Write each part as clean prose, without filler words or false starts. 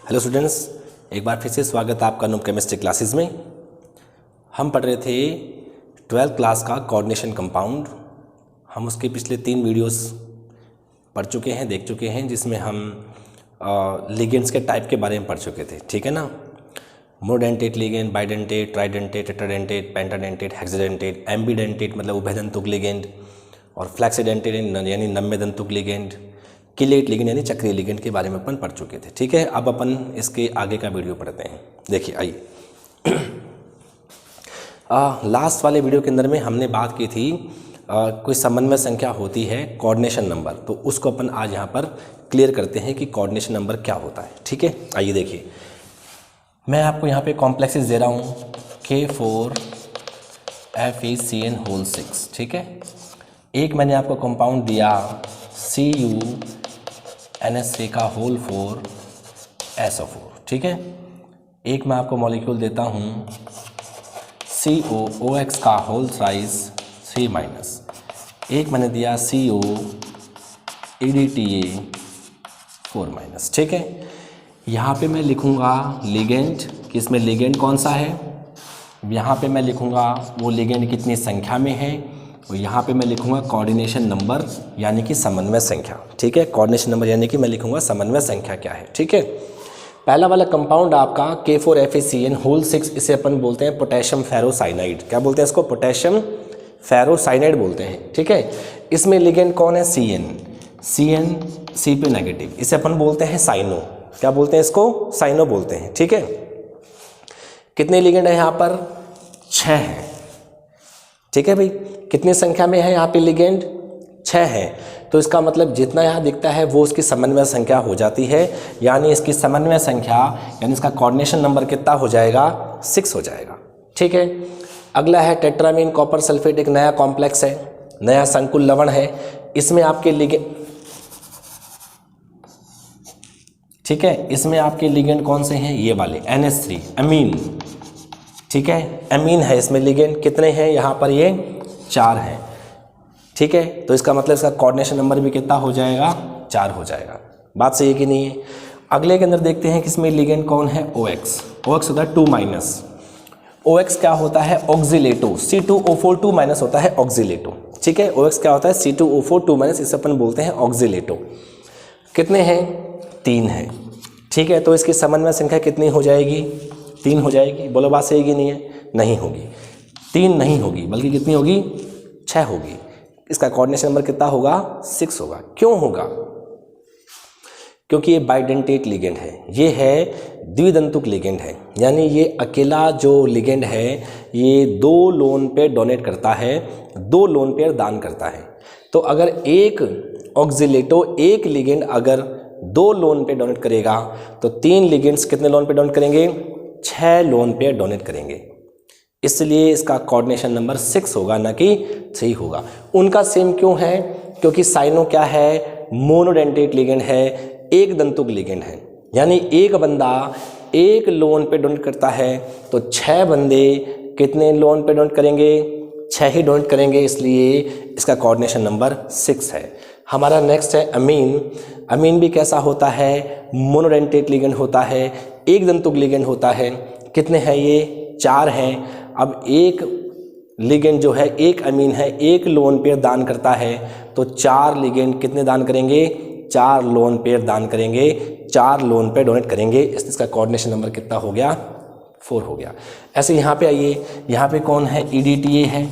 Hello students, एक बार फिर से स्वागत है आपका नूम केमिस्ट्री क्लासेस में। हम पढ़ रहे थे 12th क्लास का कोऑर्डिनेशन कंपाउंड। हम उसके पिछले 3 वीडियोस पढ़ चुके हैं, देख चुके हैं, जिसमें हम लिगेंड्स के टाइप के बारे में पढ़ चुके थे। ठीक है ना। Monodentate ligand, bidentate, tridentate, tetradentate, pentadentate, hexadentate, ambidentate मतलब उभयदंतुक लिगेंड, और फ्लैक्सीडेंटेट यानी नम्यदंतुक लिगेंड, किलेट लिगेंड यानी चक्रीय लिगेंड के बारे में अपन पढ़ चुके थे। ठीक है, अब अपन इसके आगे का वीडियो पढ़ते हैं। देखिए आइए, लास्ट वाले वीडियो के अंदर में हमने बात की थी कोई समन्वय संख्या होती है कोऑर्डिनेशन नंबर, तो उसको अपन आज यहाँ पर क्लियर करते हैं कि कोऑर्डिनेशन नंबर क्या होता है। ठीक है, आइए देखिए, मैं आपको यहाँ पे कॉम्प्लेक्सेस दे रहा हूँ K4FeCN होल 6। ठीक है, एक मैंने आपको कंपाउंड दिया CuNH3 का होल 4 SO4। ठीक है, एक मैं आपको मॉलिक्यूल देता हूँ COOX का होल साइज 3-, एक मैंने दिया COEDTA 4-। ठीक है, यहाँ पे मैं लिखूँगा लिगेंड कि इसमें लिगेंड कौन सा है, यहाँ पे मैं लिखूँगा वो लिगेंड कितनी संख्या में है, और यहाँ पे मैं लिखूँगा कोऑर्डिनेशन नंबर यानी कि समन्वय संख्या। ठीक है, कोऑर्डिनेशन नंबर यानी कि मैं लिखूँगा समन्वय संख्या क्या है। ठीक है, पहला वाला कंपाउंड आपका K4FeCN होल 6, इसे अपन बोलते हैं पोटेशियम फेरोसाइनाइड। क्या बोलते हैं इसको? पोटेशियम फेरोसाइनाइड बोलते हैं। ठीक है, इसमें लिगेंड कौन है? CN CP नेगेटिव, इसे अपन बोलते हैं साइनो। क्या बोलते हैं इसको? साइनो बोलते हैं। ठीक है, कितने लिगेंड है यहाँ पर? 6 हैं। ठीक है भाई, कितनी संख्या में है यहाँ पे लिगेंड? 6 है। तो इसका मतलब जितना यहाँ दिखता है वो उसकी समन्वय संख्या हो जाती है, यानी इसकी समन्वय संख्या यानी इसका कोऑर्डिनेशन नंबर कितना हो जाएगा? 6 हो जाएगा। ठीक है, अगला है टेट्रामीन कॉपर सल्फेट, एक नया कॉम्प्लेक्स है, नया संकुल लवण है। इसमें आपके लिगेंड, ठीक है, इसमें आपके लिगेंड कौन से हैं? ये वाले NH3 अमीन। ठीक है, अमीन है इसमें लिगेंड। कितने हैं यहाँ पर? ये 4 हैं। ठीक है, तो इसका मतलब इसका कोऑर्डिनेशन नंबर भी कितना हो जाएगा? 4 हो जाएगा। बात सही है कि नहीं है? अगले के अंदर देखते हैं कि इसमें लिगेंड कौन है? OX होता है 2-। OX क्या होता है? ऑक्सीलेटो। C2O4 2- होता है ऑक्सीलेटो। ठीक है, OX क्या होता है? C2O4 2-, इसे अपन बोलते हैं ऑक्सीलेटो। कितने हैं? 3 हैं। ठीक है, तो इसकी समन्वय संख्या कितनी हो जाएगी? 3 हो जाएगी। बोलो बात सही कि नहीं है? नहीं होगी, 3 नहीं होगी, बल्कि कितनी होगी? 6 होगी। इसका कोऑर्डिनेशन नंबर कितना होगा? 6 होगा। क्यों होगा? क्योंकि ये बाइडेंटेट लिगेंड है, ये है द्विदंतुक लिगेंड है, यानी ये अकेला जो लिगेंड है ये 2 लोन पेयर डोनेट करता है, 2 लोन पेयर दान करता है। तो अगर एक ऑक्सीलेटो, एक लिगेंड अगर 2 लोन पेयर डोनेट करेगा तो 3 लिगेंड्स कितने लोन पेयर डोनेट करेंगे? 6 लोन पेयर डोनेट करेंगे। इसलिए इसका कोऑर्डिनेशन नंबर 6 होगा, ना कि 3 होगा। उनका सेम क्यों है? क्योंकि साइनो क्या है? मोनोडेंटेट लिगेंड है, एक दंतुक लिगेंड है, यानी एक बंदा एक लोन पे डोनेट करता है तो 6 बंदे कितने लोन पे डोनेट करेंगे? 6 ही डोनेट करेंगे, इसलिए इसका कोऑर्डिनेशन नंबर 6 है। हमारा नेक्स्ट है अमीन। अमीन भी कैसा होता है? मोनोडेंटेट लिगेंड होता है, एक दंतुक लिगेंड होता है। कितने हैं ये? 4 हैं। अब एक लिगेंड जो है, एक अमीन है, एक लोन पेयर दान करता है, तो 4 लिगेंड कितने दान करेंगे? 4 लोन पेयर दान करेंगे, 4 लोन पेयर डोनेट करेंगे। इसका कोऑर्डिनेशन नंबर कितना हो गया? 4 हो गया। ऐसे यहाँ पे आइए, यहाँ पे कौन है? EDTA है।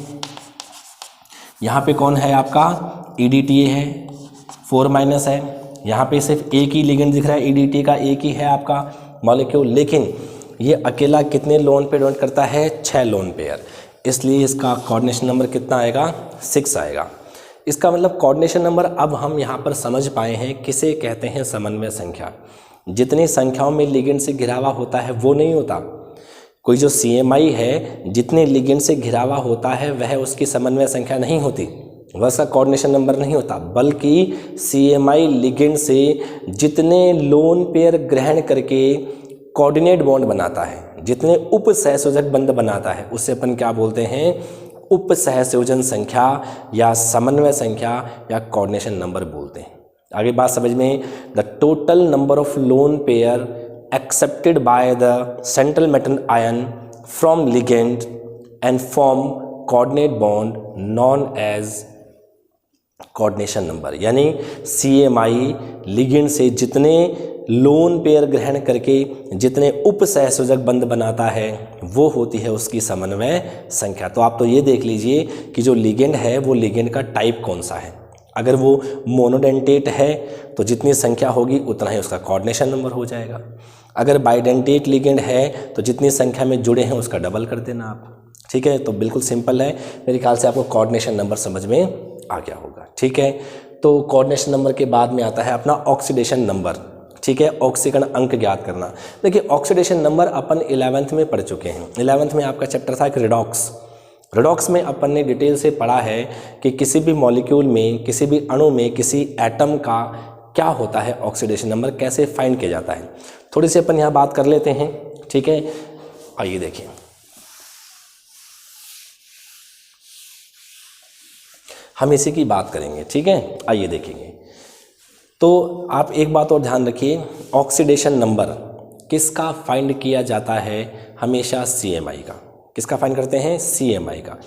यहाँ पे कौन है आपका? EDTA है, 4- है। यहाँ पे सिर्फ एक ही लिगेंड दिख रहा है, EDTA का एक ही है आपका मॉलिक्यूल, लेकिन ये अकेला कितने लोन पेयर डोनेट करता है? 6 लोन पेयर, इसलिए इसका कोऑर्डिनेशन नंबर कितना आएगा? 6 आएगा। इसका मतलब कोऑर्डिनेशन नंबर अब हम यहाँ पर समझ पाए हैं किसे कहते हैं समन्वय संख्या। जितनी संख्याओं में लिगेंड से घिरा हुआ होता है वो नहीं होता। कोई जो CMI है, जितने लिगेंड से घिरा हुआ होता है वह उसकी समन्वय संख्या नहीं होती, वह उसका कोऑर्डिनेशन नंबर नहीं होता, बल्कि CMI लिगेंड से जितने लोन पेयर ग्रहण करके कोऑर्डिनेट बॉन्ड बनाता है, जितने उप सहसंयोजक बंध बनाता है, उससे अपन क्या बोलते हैं? उप सहसंयोजन संख्या या समन्वय संख्या या कोऑर्डिनेशन नंबर बोलते हैं। आगे बात समझ में, the total number of lone pair accepted by the central metal ion from ligand and form coordinate bond known as coordination number. यानी CMI लिगेंड से जितने लोन पेयर ग्रहण करके जितने उप सहसंयोजक बंध बनाता है वो होती है उसकी समन्वय संख्या। तो आप तो ये देख लीजिए कि जो लिगेंड है वो लिगेंड का टाइप कौन सा है। अगर वो मोनोडेंटेट है तो जितनी संख्या होगी उतना ही उसका कोऑर्डिनेशन नंबर हो जाएगा। अगर बाइडेंटेट लिगेंड है तो जितनी संख्या में जुड़े हैं उसका डबल कर देना आप। ठीक है, तो बिल्कुल सिंपल है। मेरे ख्याल से आपको कोऑर्डिनेशन नंबर समझ में आ गया होगा। ठीक है, तो कोऑर्डिनेशन नंबर के बाद में आता है अपना ऑक्सीडेशन नंबर। ठीक है, ऑक्सीकरण अंक ज्ञात करना। देखिए ऑक्सीडेशन नंबर अपन 11th में पढ़ चुके हैं। 11th में आपका चैप्टर था एक रिडॉक्स। रिडॉक्स में अपन ने डिटेल से पढ़ा है कि किसी भी मॉलिक्यूल में, किसी भी अणु में, किसी एटम का क्या होता है ऑक्सीडेशन नंबर, कैसे फाइंड किया जाता है। थोड़ी सी अपन यहाँ बात कर लेते हैं। ठीक है, आइए देखिए। हम इसी की बात करेंगे। ठीक है, आइए देखेंगे। तो आप एक बात और ध्यान रखिए, ऑक्सीडेशन नंबर किसका फाइंड किया जाता है, हमेशा CMI का। किसका फाइंड करते हैं, CMI का।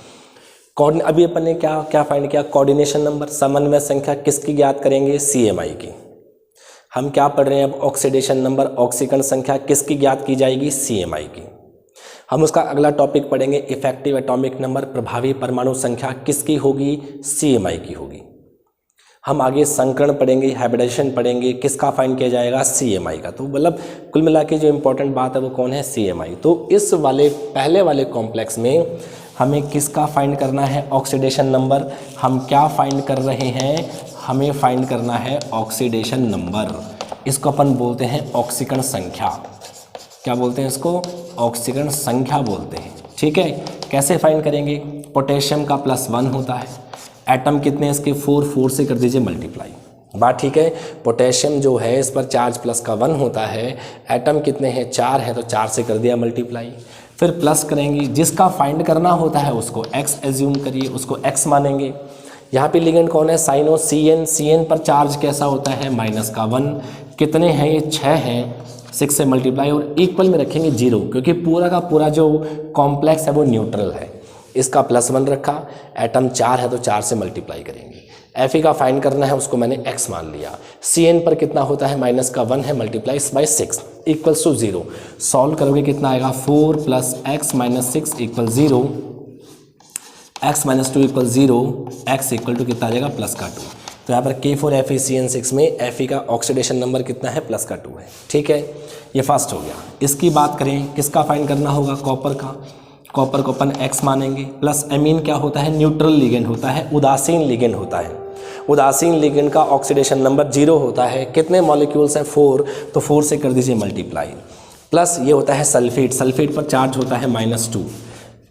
अभी अपन ने क्या फाइंड किया, कोऑर्डिनेशन नंबर, समन्वय संख्या किसकी ज्ञात करेंगे, CMI की। हम क्या पढ़ रहे हैं अब, ऑक्सीडेशन नंबर, ऑक्सीकरण संख्या किसकी ज्ञात की जाएगी, CMI की। हम उसका अगला टॉपिक पढ़ेंगे इफेक्टिव एटॉमिक नंबर, प्रभावी परमाणु संख्या किसकी होगी, CMI की होगी। हम आगे संकरण पढ़ेंगे, हाइब्रिडाइजेशन पढ़ेंगे, किसका फाइंड किया जाएगा, CMI का। तो मतलब कुल मिला के जो इंपॉर्टेंट बात है वो कौन है, CMI। तो इस वाले पहले वाले कॉम्प्लेक्स में हमें किसका फाइंड करना है, ऑक्सीडेशन नंबर। हम क्या फाइंड कर रहे हैं, हमें फाइंड करना है ऑक्सीडेशन नंबर। इसको अपन बोलते हैं ऑक्सीकरण संख्या। क्या बोलते हैं इसको, ऑक्सीकरण संख्या बोलते हैं। ठीक है, कैसे फाइंड करेंगे, पोटेशियम का +1 होता है, एटम कितने हैं इसके, 4 से कर दीजिए मल्टीप्लाई। बात ठीक है, पोटेशियम जो है इस पर चार्ज प्लस का 1 होता है, एटम कितने हैं, 4 है तो 4 से कर दिया मल्टीप्लाई। फिर प्लस करेंगे, जिसका फाइंड करना होता है उसको x एज्यूम करिए, उसको x मानेंगे। यहाँ पे लिगेंड कौन है, साइनो CN पर चार्ज कैसा होता है, -1। कितने हैं ये, 6 हैं, 6 से मल्टीप्लाई और इक्वल में रखेंगे 0, क्योंकि पूरा का पूरा जो कॉम्प्लेक्स है वो न्यूट्रल है। इसका +1 रखा, एटम 4 है तो 4 से मल्टीप्लाई करेंगे। Fe का फाइंड करना है, उसको मैंने x मान लिया। Cn पर कितना होता है, -1 है, multiply by 6 equals to 0। Solve करोगे कितना आएगा, 4 + x - 6 = 0, x - 2 = 0, x = कितना आ जाएगा, +2। तो यहाँ पर K4FeCN6 में Fe का ऑक्सीडेशन नंबर कितना है, +2 है। ठीक है, ये फर्स्ट हो गया। इसकी बात करें, किसका फाइंड करना होगा, कॉपर का। कॉपर को अपन x मानेंगे, प्लस एमीन क्या होता है, न्यूट्रल लिगेंड होता है, उदासीन लिगेंड होता है। उदासीन लिगेंड का ऑक्सीडेशन नंबर 0 होता है। कितने मॉलिक्यूल्स हैं, 4, तो 4 से कर दीजिए मल्टीप्लाई। प्लस ये होता है सल्फेट, सल्फेट पर चार्ज होता है -2।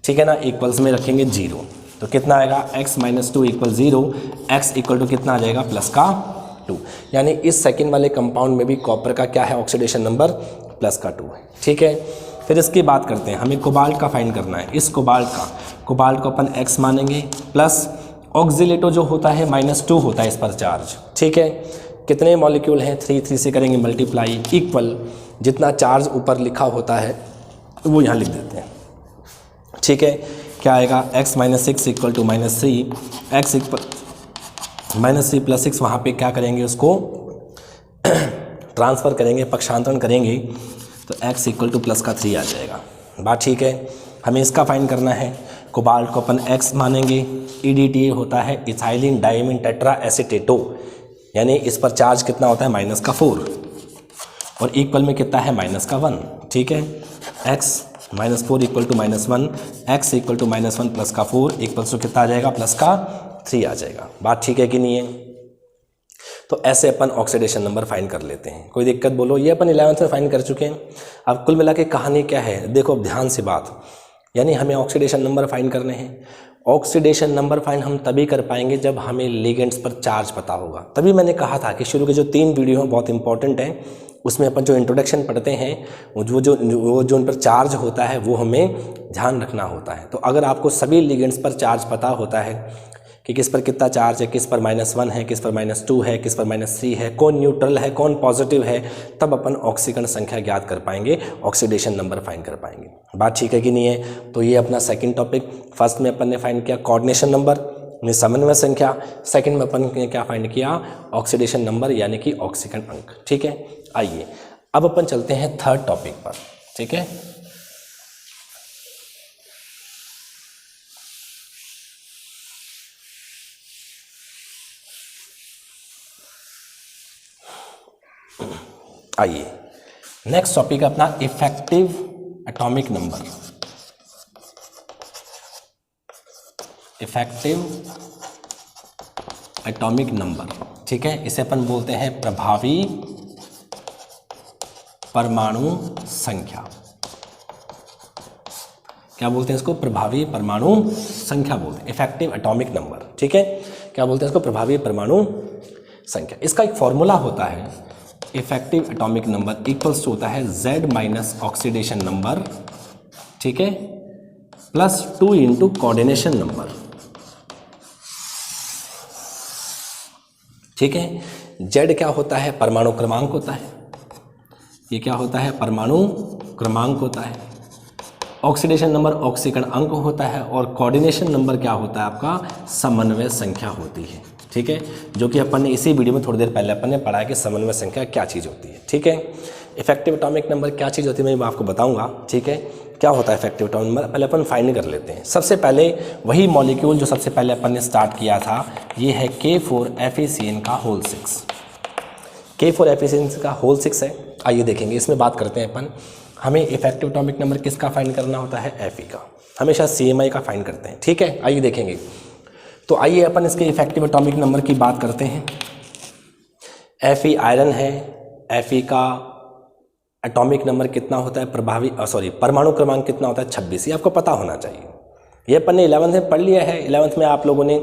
ठीक है ना, इक्वल्स में रखेंगे 0, तो कितना आएगा, x - 2 = 0, x = कितना आ जाएगा, +2। यानी इस सेकेंड वाले कंपाउंड में भी कॉपर का क्या है, ऑक्सीडेशन नंबर +2 है। ठीक है, फिर इसकी बात करते हैं, हमें कोबाल्ट का फाइंड करना है। इस कोबाल्ट को अपन x मानेंगे, प्लस ऑक्सीलेटो जो होता है -2 होता है इस पर चार्ज। ठीक है, कितने मॉलिक्यूल हैं, 3 से करेंगे मल्टीप्लाई, इक्वल जितना चार्ज ऊपर लिखा होता है वो यहाँ लिख देते हैं। ठीक है, क्या आएगा, x - 6 = -3, x -3 + 6, वहाँ पे क्या करेंगे, उसको ट्रांसफ़र करेंगे, पक्षांतरण करेंगे, तो x = +3 आ जाएगा। बात ठीक है, हमें इसका फाइंड करना है। कोबाल्ट को अपन x मानेंगे, EDTA होता है इथाइलिन डाइमीन टेट्रा एसीटेटो, यानी इस पर चार्ज कितना होता है, -4, और इक्वल में कितना है, -1। ठीक है, x - 4 = -1, x = -1 + 4 इक्वल्स टू कितना आ जाएगा, +3 आ जाएगा। बात ठीक है कि नहीं है। तो ऐसे अपन ऑक्सीडेशन नंबर फाइंड कर लेते हैं, कोई दिक्कत बोलो। ये अपन 11th में फाइंड कर चुके हैं। अब कुल मिला के कहानी क्या है, देखो अब ध्यान से बात, यानी हमें ऑक्सीडेशन नंबर फाइंड करने हैं। ऑक्सीडेशन नंबर फाइंड हम तभी कर पाएंगे जब हमें लिगेंड्स पर चार्ज पता होगा। तभी मैंने कहा था कि शुरू के जो 3 वीडियो हैं बहुत इंपॉर्टेंट हैं, उसमें अपन जो इंट्रोडक्शन पढ़ते हैं वो जो उन पर चार्ज होता है वो हमें ध्यान रखना होता है। तो अगर आपको सभी लिगेंड्स पर चार्ज पता होता है कि किस पर कितना चार्ज है, किस पर -1 है, किस पर -2 है, किस पर -3 है, कौन न्यूट्रल है, कौन पॉजिटिव है, तब अपन ऑक्सीकरण संख्या ज्ञात कर पाएंगे, ऑक्सीडेशन नंबर फाइंड कर पाएंगे। बात ठीक है कि नहीं है? तो ये अपना सेकंड टॉपिक। फर्स्ट में अपन ने फाइंड किया कोऑर्डिनेशन नंबर, समन्वय संख्या। सेकंड में अपन ने क्या फाइंड किया? ऑक्सीडेशन नंबर यानी कि ऑक्सीकरण अंक। ठीक है, आइए अब अपन चलते हैं थर्ड टॉपिक पर। ठीक है, आइए नेक्स्ट टॉपिक अपना effective atomic number. Effective atomic number, ठीक है, इसे अपन बोलते हैं प्रभावी परमाणु संख्या। क्या बोलते हैं इसको? प्रभावी परमाणु संख्या बोलते हैं, इफेक्टिव एटॉमिक नंबर। ठीक है, क्या बोलते हैं इसको? प्रभावी परमाणु संख्या। इसका एक फॉर्मूला होता है, effective atomic number equals to होता है Z माइनस ऑक्सीडेशन नंबर, ठीक है, प्लस 2 इंटू कोऑर्डिनेशन नंबर। ठीक है, Z क्या होता है? परमाणु क्रमांक होता है। ये क्या होता है? परमाणु क्रमांक होता है। ऑक्सीडेशन नंबर ऑक्सीकरण अंक होता है, और कोऑर्डिनेशन नंबर क्या होता है? आपका समन्वय संख्या होती है। ठीक है, जो कि अपन ने इसी वीडियो में थोड़ी देर पहले अपन ने पढ़ा है कि समन्वय संख्या क्या चीज़ होती है। ठीक है, इफेक्टिव एटॉमिक नंबर क्या चीज़ होती है मैं आपको बताऊंगा। ठीक है, क्या होता है इफेक्टिव एटॉमिक नंबर? पहले अपन फाइंड कर लेते हैं। सबसे पहले वही मॉलिक्यूल जो सबसे पहले अपन ने स्टार्ट किया था, ये है K4FeCN का होल 6। K4FeCN का होल 6 है। आइए देखेंगे, इसमें बात करते हैं अपन। हमें इफेक्टिव एटॉमिक नंबर किसका फाइंड करना होता है? Fe का। हमेशा CMI का फाइंड करते हैं। ठीक है, आइए देखेंगे। तो आइए अपन इसके इफेक्टिव एटॉमिक नंबर की बात करते हैं। Fe आयरन है, Fe का एटॉमिक नंबर कितना होता है? परमाणु क्रमांक कितना होता है? 26। ये आपको पता होना चाहिए। ये अपन ने 11th में पढ़ लिया है। 11th में आप लोगों ने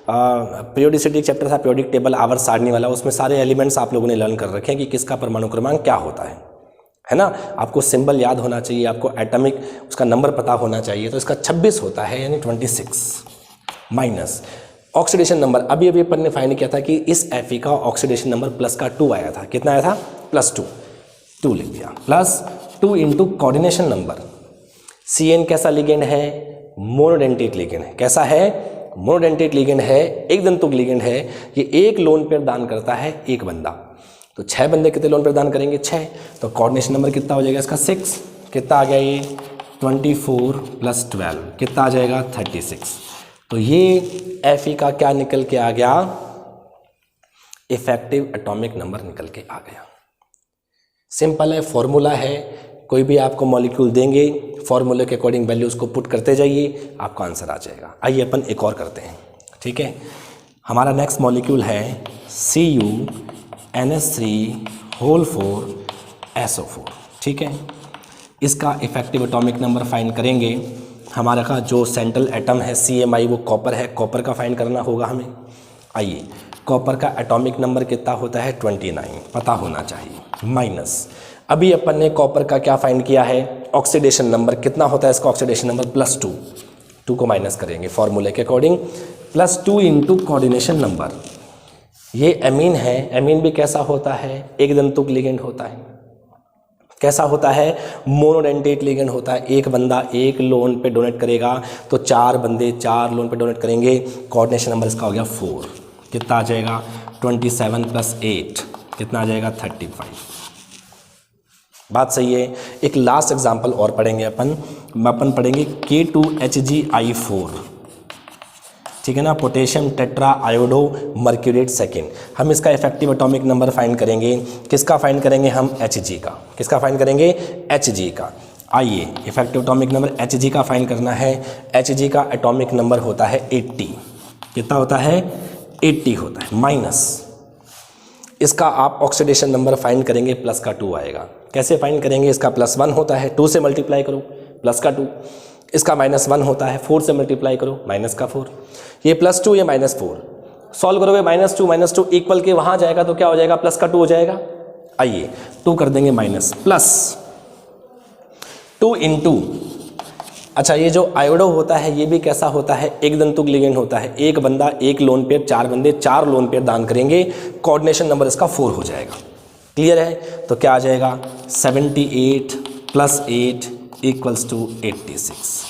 पीरियोडिसिटी चैप्टर था, पीरियोडिक टेबल आवर्त सारणी वाला, उसमें सारे एलिमेंट्स आप लोगों ने लर्न कर रखे हैं कि किसका परमाणु क्रमांक क्या होता है ना। आपको सिंबल याद होना चाहिए, आपको एटॉमिक उसका नंबर पता होना चाहिए। तो इसका 26 होता है, यानी 26 माइनस ऑक्सीडेशन नंबर। अभी अपन ने फाइंड किया था कि इस Fe का ऑक्सीडेशन नंबर प्लस का 2 आया था। कितना आया था? +2 लिख दिया, plus 2 into coordination number. CN कैसा लिगेंड है? मोनोडेंटेट लिगेंड है। कैसा है? मोनोडेंटेट लिगेंड है, एक दंतुक लिगेंड है। ये एक लोन पेयर दान करता है एक बंदा। तो 6 बंदे कितने लोन पेयर दान करेंगे? 6। तो कोऑर्डिनेशन नंबर कितना हो जाएगा इसका? 6। कितना आ गया ये? 24 + 12 कितना आ जाएगा? 36। तो ये Fe का क्या निकल के आ गया? इफेक्टिव एटॉमिक नंबर निकल के आ गया। सिंपल है, फॉर्मूला है। कोई भी आपको मॉलिक्यूल देंगे, फॉर्मूले के अकॉर्डिंग वैल्यूज को पुट करते जाइए, आपका आंसर आ जाएगा। आइए अपन एक और करते हैं। ठीक है, हमारा नेक्स्ट मॉलिक्यूल है CuNH3 4SO4। ठीक है, इसका इफेक्टिव एटॉमिक नंबर फाइंड करेंगे। हमारा का जो सेंट्रल एटम है CMI वो कॉपर है, कॉपर का फाइंड करना होगा हमें। आइए, कॉपर का एटॉमिक नंबर कितना होता है? 29, पता होना चाहिए। माइनस अभी अपन ने कॉपर का क्या फाइंड किया है? ऑक्सीडेशन नंबर कितना होता है इसका? Oxidation number +2। 2 को माइनस करेंगे फॉर्मूले के अकॉर्डिंग, +2 इंटू कोऑर्डिनेशन नंबर। ये एमीन है। एमीन भी कैसा होता है? एक दंतुक लिगेंड होता है। कैसा होता है? मोनोडेंटेट लिगेंड होता है। एक बंदा एक लोन पे डोनेट करेगा तो 4 बंदे 4 लोन पे डोनेट करेंगे। कोऑर्डिनेशन नंबर इसका हो गया 4। कितना आ जाएगा? 27 + 8 कितना आ जाएगा? 35। बात सही है। एक लास्ट एग्जांपल और पढ़ेंगे अपन पढ़ेंगे K2HgI4। ठीक है ना, पोटेशियम टेट्रा आयोडो मर्क्यूरेट सेकेंड। हम इसका इफेक्टिव एटॉमिक नंबर फाइंड करेंगे। किसका फाइंड करेंगे हम? Hg का। किसका फाइंड करेंगे? Hg का। आइए, इफेक्टिव एटॉमिक नंबर Hg का फाइंड करना है। Hg का एटॉमिक नंबर होता है 80। कितना होता है? 80 होता है। माइनस इसका आप ऑक्सीडेशन नंबर फाइंड करेंगे, प्लस का 2 आएगा। कैसे फाइंड करेंगे? इसका +1 होता है, 2 से मल्टीप्लाई करो, प्लस का 2। इसका -1 होता है, 4 से मल्टीप्लाई करो, माइनस का 4। ये +2, ये -4। सॉल्व करोगे -2 इक्वल के वहाँ जाएगा तो क्या हो जाएगा? प्लस का 2 हो जाएगा। आइए 2 कर देंगे माइनस, प्लस 2 इंटू अच्छा, ये जो आयोडो होता है ये भी कैसा होता है, एक दंतुक लिगेंड होता है। एक बंदा एक लोन पेयर, 4 बंदे 4 लोन पेयर दान करेंगे, कोऑर्डिनेशन नंबर इसका 4 हो जाएगा। क्लियर है? तो क्या आ जाएगा 78 + 8 = 86।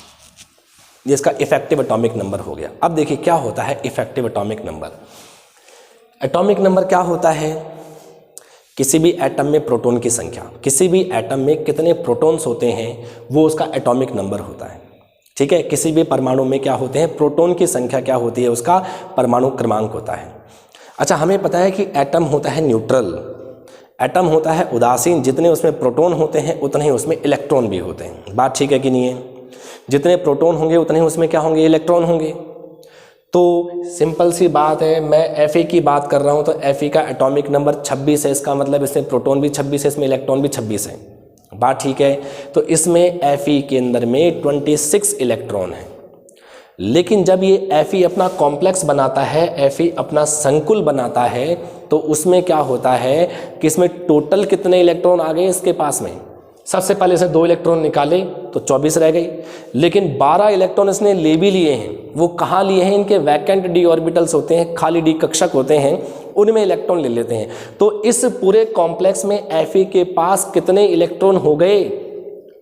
ये इसका इफेक्टिव एटॉमिक नंबर हो गया। अब देखिए क्या होता है effective atomic number. Atomic number क्या होता है, किसी भी एटम में प्रोटॉन की संख्या, किसी भी एटम में कितने प्रोटॉन्स होते हैं वो उसका एटॉमिक नंबर होता है। ठीक है, किसी भी परमाणु में क्या होते हैं, प्रोटॉन की संख्या क्या होती है, उसका परमाणु क्रमांक होता है। अच्छा, हमें पता है कि एटम होता है न्यूट्रल, एटम होता है उदासीन, जितने उसमें प्रोटॉन होते हैं उतने ही उसमें इलेक्ट्रॉन भी होते हैं। बात ठीक है कि नहीं है? जितने प्रोटॉन होंगे उतने ही उसमें क्या होंगे, इलेक्ट्रॉन होंगे। तो सिंपल सी बात है, मैं Fe की बात कर रहा हूँ तो Fe का एटॉमिक नंबर 26 है, इसका मतलब इसमें प्रोटॉन भी 26 है, इसमें इलेक्ट्रॉन भी 26 है। बात ठीक है? तो इसमें Fe के अंदर में 26 इलेक्ट्रॉन है। लेकिन जब ये Fe अपना कॉम्प्लेक्स बनाता है, Fe अपना संकुल बनाता है, तो उसमें क्या होता है कि इसमें टोटल कितने इलेक्ट्रॉन आ गए इसके पास में। सबसे पहले से 2 इलेक्ट्रॉन निकाले तो 24 रह गई, लेकिन 12 इलेक्ट्रॉन इसने ले भी लिए हैं। वो कहाँ लिए हैं, इनके वैकेंट डी ऑर्बिटल्स होते हैं, खाली डी कक्षक होते हैं, उनमें इलेक्ट्रॉन ले लेते हैं। तो इस पूरे कॉम्प्लेक्स में Fe के पास कितने इलेक्ट्रॉन हो गए,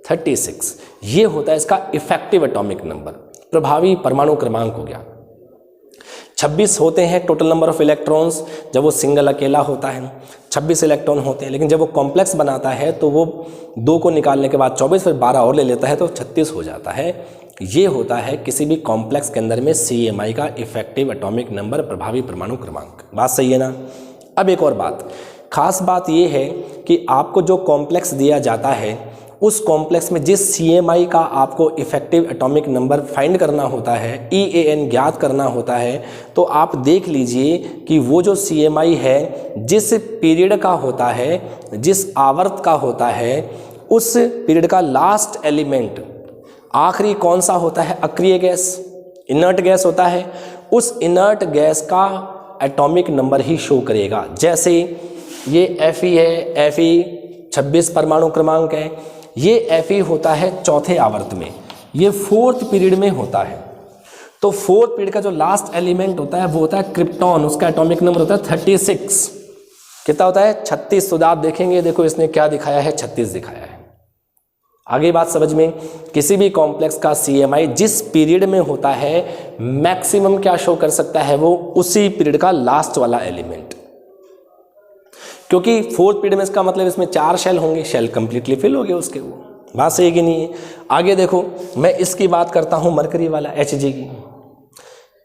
36। ये होता है इसका इफेक्टिव एटॉमिक नंबर, प्रभावी परमाणु क्रमांक हो गया। 26 होते हैं टोटल नंबर ऑफ इलेक्ट्रॉन्स जब वो सिंगल अकेला होता है, 26 इलेक्ट्रॉन होते हैं। लेकिन जब वो कॉम्प्लेक्स बनाता है तो वो 2 को निकालने के बाद 24 फिर 12 और ले लेता है तो 36 हो जाता है। ये होता है किसी भी कॉम्प्लेक्स के अंदर में CMI का इफेक्टिव एटॉमिक नंबर, प्रभावी परमाणु क्रमांक। बात सही है ना? अब एक और बात, खास बात ये है कि आपको जो कॉम्प्लेक्स दिया जाता है उस कॉम्प्लेक्स में जिस CMI का आपको इफेक्टिव एटॉमिक नंबर फाइंड करना होता है, EAN ज्ञात करना होता है, तो आप देख लीजिए कि वो जो CMI है जिस पीरियड का होता है, जिस आवर्त का होता है, उस पीरियड का लास्ट एलिमेंट आखिरी कौन सा होता है, अक्रिय गैस, इनर्ट गैस होता है। उस इनर्ट गैस का एटॉमिक नंबर ही शो करेगा। जैसे ये Fe है, Fe 26 परमाणु क्रमांक है, ये Fe होता है चौथे आवर्त में, ये 4th पीरियड में होता है। तो 4th पीरियड का जो लास्ट एलिमेंट होता है वो होता है क्रिप्टॉन, उसका एटॉमिक नंबर होता है 36। कितना होता है, 36। तो आप देखेंगे, देखो इसने क्या दिखाया है, 36 दिखाया है। आगे बात समझ में, किसी भी कॉम्प्लेक्स का CMI जिस पीरियड में होता है मैक्सिमम क्या शो कर सकता है, वो उसी पीरियड का लास्ट वाला एलिमेंट। क्योंकि 4th पीरियड में इसका मतलब इसमें 4 शेल होंगे, शेल कंप्लीटली फिल हो गए उसके। वो बात सही कि नहीं है? आगे देखो, मैं इसकी बात करता हूँ मरकरी वाला Hg की।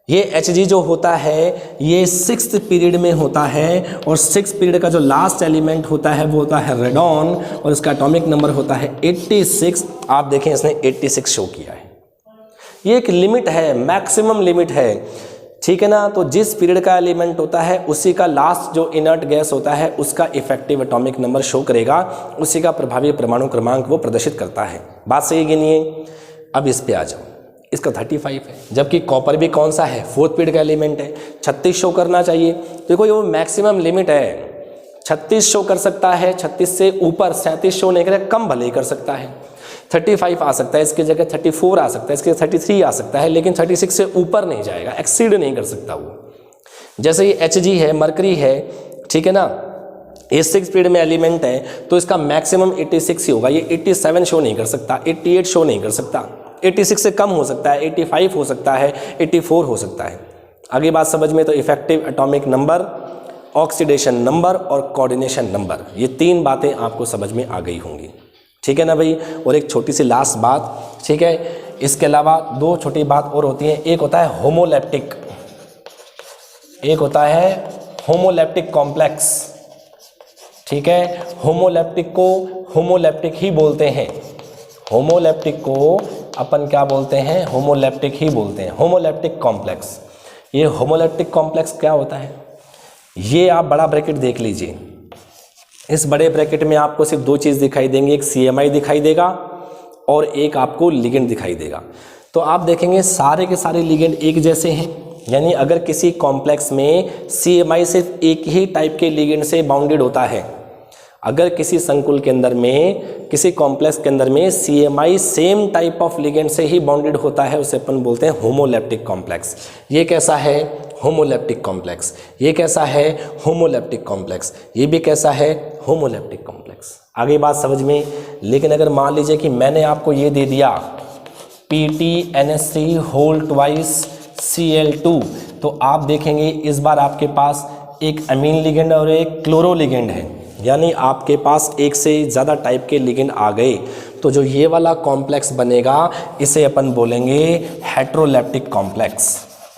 ये Hg जो होता है ये 6th पीरियड में होता है, और 6th पीरियड का जो लास्ट एलिमेंट होता है वो होता है रेडॉन, और इसका एटॉमिक नंबर होता है 86। आप देखें इसने 86 शो किया है। ये एक लिमिट है, मैक्सिमम लिमिट है, ठीक है ना? तो जिस पीरियड का एलिमेंट होता है उसी का लास्ट जो इनर्ट गैस होता है उसका इफेक्टिव एटॉमिक नंबर शो करेगा, उसी का प्रभावी परमाणु क्रमांक वो प्रदर्शित करता है। बात सही कि नहीं है? अब इस पे आ जाओ, इसका 35 है, जबकि कॉपर भी कौन सा है, 4th पीरियड का एलिमेंट है, 36 शो करना चाहिए। देखो ये वो मैक्सिमम लिमिट है, 36 शो कर सकता है, 36 से ऊपर 37 शो नहीं करे, कम भले ही कर सकता है। 35 आ सकता है, इसकी जगह 34 आ सकता है, इसकी जगह 33 आ सकता है, लेकिन 36 से ऊपर नहीं जाएगा, एक्सीड नहीं कर सकता वो। जैसे ये Hg है, मरकरी है, ठीक है ना, ये 6th पीरियड में एलिमेंट है तो इसका मैक्सिमम 86 ही होगा। ये 87 शो नहीं कर सकता, 88 शो नहीं कर सकता, 86 से कम हो सकता है, 85 हो सकता है, 84 हो सकता है। आगे बात समझ में, तो effective atomic number, oxidation number और कोऑर्डिनेशन नंबर, ये 3 बातें आपको समझ में आ गई होंगी, ठीक है ना भाई। और एक छोटी सी लास्ट बात, ठीक है, इसके अलावा 2 छोटी बात और होती हैं। एक होता है होमोलैप्टिक, एक होता है होमोलैप्टिक कॉम्प्लेक्स, ठीक है। होमोलैप्टिक को होमोलैप्टिक ही बोलते हैं, होमोलैप्टिक को अपन क्या बोलते हैं, होमोलैप्टिक ही बोलते हैं, होमोलैप्टिक कॉम्प्लेक्स। ये होमोलैप्टिक कॉम्प्लेक्स क्या होता है, ये आप बड़ा ब्रैकेट देख लीजिए। इस बड़े ब्रैकेट में आपको सिर्फ 2 चीज़ दिखाई देंगी, एक CMI दिखाई देगा और एक आपको लिगेंड दिखाई देगा। तो आप देखेंगे सारे के सारे लिगेंड एक जैसे हैं, यानी अगर किसी कॉम्प्लेक्स में CMI सिर्फ एक ही टाइप के लिगेंड से बाउंडेड होता है, अगर किसी संकुल के अंदर में, किसी कॉम्प्लेक्स के अंदर में CMI same type of ligand से ही बॉन्डेड होता है, उसे अपन बोलते हैं होमोलैप्टिक कॉम्प्लेक्स। ये कैसा है? Homoleptic complex. ये कैसा है? Homoleptic complex. ये भी कैसा है? Homoleptic complex. आगे बात समझ में। लेकिन अगर मान लीजिए कि मैंने आपको ये दे दिया PTNS3 होल ट्वाइस Cl2, तो आप देखेंगे इस बार आपके पास एक अमीन लिगेंड और एक क्लोरो लिगेंड है, यानी आपके पास एक से ज़्यादा टाइप के लिगेंड आ गए। तो जो ये वाला कॉम्प्लेक्स बनेगा इसे अपन बोलेंगे हेट्रोलैप्टिक कॉम्प्लेक्स।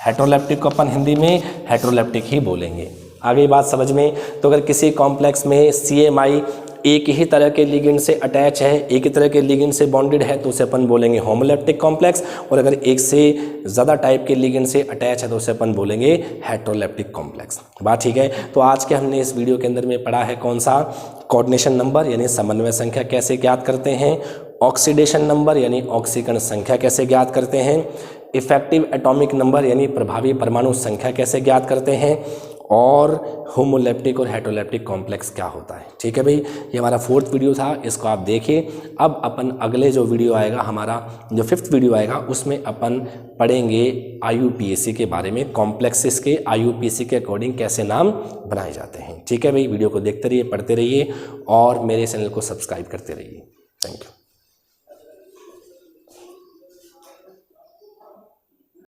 हेट्रोलैप्टिक को अपन हिंदी में हेट्रोलैप्टिक ही बोलेंगे। आगे बात समझ में। तो अगर किसी कॉम्प्लेक्स में CMI एक ही तरह के लिगेंड से अटैच है, एक ही तरह के लिगेंड से बॉन्डेड है, तो उसे अपन बोलेंगे होमोलैप्टिक कॉम्प्लेक्स। और अगर एक से ज़्यादा टाइप के लिगेंड से अटैच है तो उसे अपन बोलेंगे हेट्रोलैप्टिक कॉम्प्लेक्स। बात ठीक है। तो आज के हमने इस वीडियो के अंदर में पढ़ा है कौन सा? कोऑर्डिनेशन नंबर यानी समन्वय संख्या कैसे ज्ञात करते हैं, ऑक्सीडेशन नंबर यानी ऑक्सीकरण संख्या कैसे ज्ञात करते हैं, इफेक्टिव एटॉमिक नंबर यानी प्रभावी परमाणु संख्या कैसे ज्ञात करते हैं, और होमोलैप्टिक और हेट्रोलैप्टिक कॉम्प्लेक्स क्या होता है। ठीक है भाई, ये हमारा 4th वीडियो था, इसको आप देखिए। अब अपन अगले जो वीडियो आएगा, हमारा जो 5th वीडियो आएगा, उसमें अपन पढ़ेंगे IUPAC के बारे में, कॉम्प्लेक्सेस के IUPAC के अकॉर्डिंग कैसे नाम बनाए जाते हैं। ठीक है भाई, वीडियो को देखते रहिए, पढ़ते रहिए और मेरे चैनल को सब्सक्राइब करते रहिए। Thank you.